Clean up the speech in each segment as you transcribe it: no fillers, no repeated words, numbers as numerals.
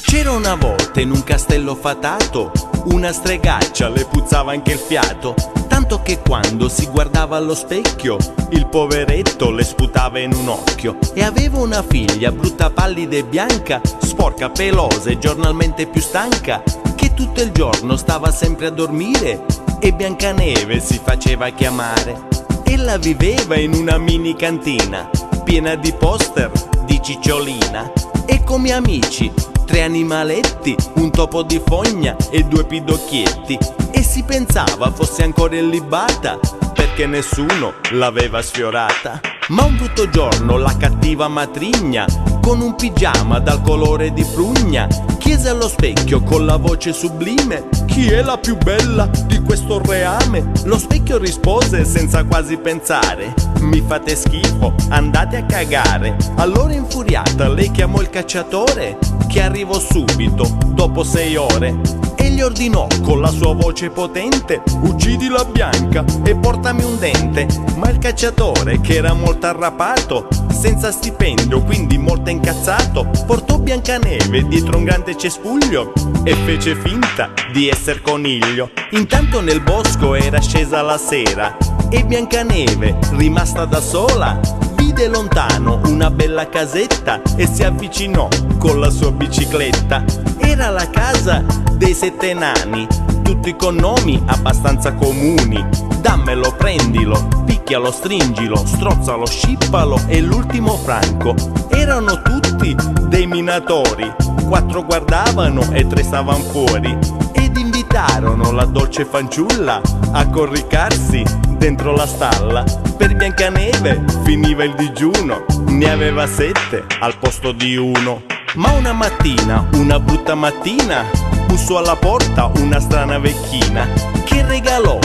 C'era una volta in un castello fatato una stregaccia, le puzzava anche il fiato, tanto che quando si guardava allo specchio il poveretto le sputava in un occhio. E aveva una figlia brutta, pallida e bianca, sporca, pelosa e giornalmente più stanca, che tutto il giorno stava sempre a dormire e Biancaneve si faceva chiamare. Ella viveva in una mini cantina piena di poster di Cicciolina e come amici 3 animaletti, un topo di fogna e 2 pidocchietti. E si pensava fosse ancora illibata perché nessuno l'aveva sfiorata. Ma un brutto giorno la cattiva matrigna, con un pigiama dal colore di prugna, chiese allo specchio con la voce sublime: chi è la più bella di questo reame? Lo specchio rispose senza quasi pensare: mi fate schifo, andate a cagare. Allora infuriata lei chiamò il cacciatore, che arrivò subito dopo 6 ore, e gli ordinò con la sua voce potente: uccidi la Bianca e portami un dente. Ma il cacciatore, che era molto arrapato, senza stipendio quindi molto incazzato, portò Biancaneve dietro un grande cespuglio e fece finta di esser coniglio. Intanto nel bosco era scesa la sera e Biancaneve, rimasta da sola, vide lontano una bella casetta e si avvicinò con la sua bicicletta. Era la casa dei 7 nani, tutti con nomi abbastanza comuni: dammelo, prendilo, picchialo, stringilo, strozzalo, scippalo e l'ultimo franco. Erano tutti dei minatori, 4 guardavano e 3 stavano fuori, ed invitarono la dolce fanciulla a corricarsi dentro la stalla. Per Biancaneve finiva il digiuno, ne aveva 7 al posto di 1. Ma una mattina, una brutta mattina, bussò alla porta una strana vecchina, che regalò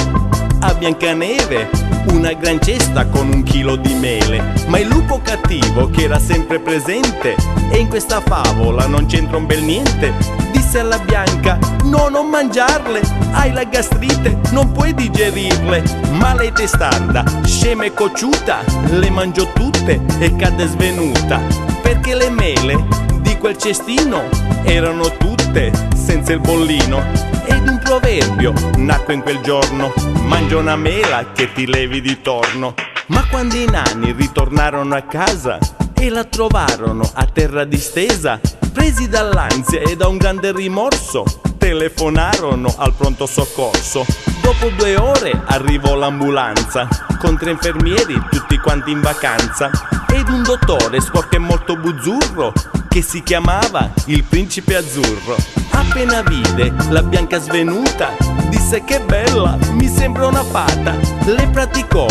a Biancaneve una gran cesta con 1 chilo di mele. Ma il lupo cattivo, che era sempre presente, e in questa favola non c'entra un bel niente, disse alla Bianca: no, non mangiarle, hai la gastrite, non puoi digerirle. Ma lei, testarda, scema e cocciuta, le mangiò tutte e cadde svenuta, perché le mele di quel cestino erano tutte senza il bollino. Ed un proverbio nacque in quel giorno: mangia una mela che ti levi di torno. Ma quando i nani ritornarono a casa e la trovarono a terra distesa, presi dall'ansia e da un grande rimorso, telefonarono al pronto soccorso. Dopo 2 ore arrivò l'ambulanza con 3 infermieri tutti quanti in vacanza, ed un dottore sporco e molto buzzurro, che si chiamava il principe azzurro. Appena vide la Bianca svenuta, disse: che bella, mi sembra una fata. Le praticò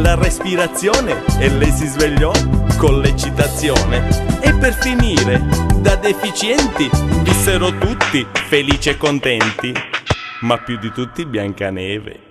la respirazione e lei si svegliò con l'eccitazione. E per finire, da deficienti vissero tutti felici e contenti, ma più di tutti Biancaneve.